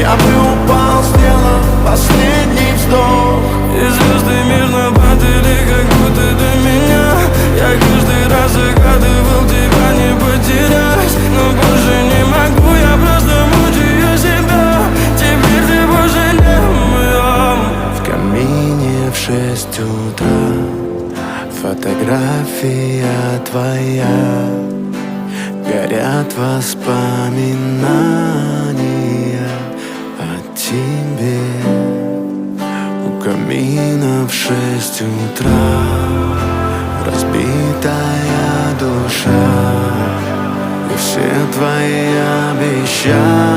Я бы упал, сделав последний вздох. И звезды мирно падали, как будто до меня. Я каждый раз загадывал тебя не потерять, но больше не могу, я просто мучаю себя. Теперь ты больше не в моем. В камине в 6 утра фотография твоя. Горят воспоминания о тебе. У камина в 6 утра разбитая душа, и все твои обещания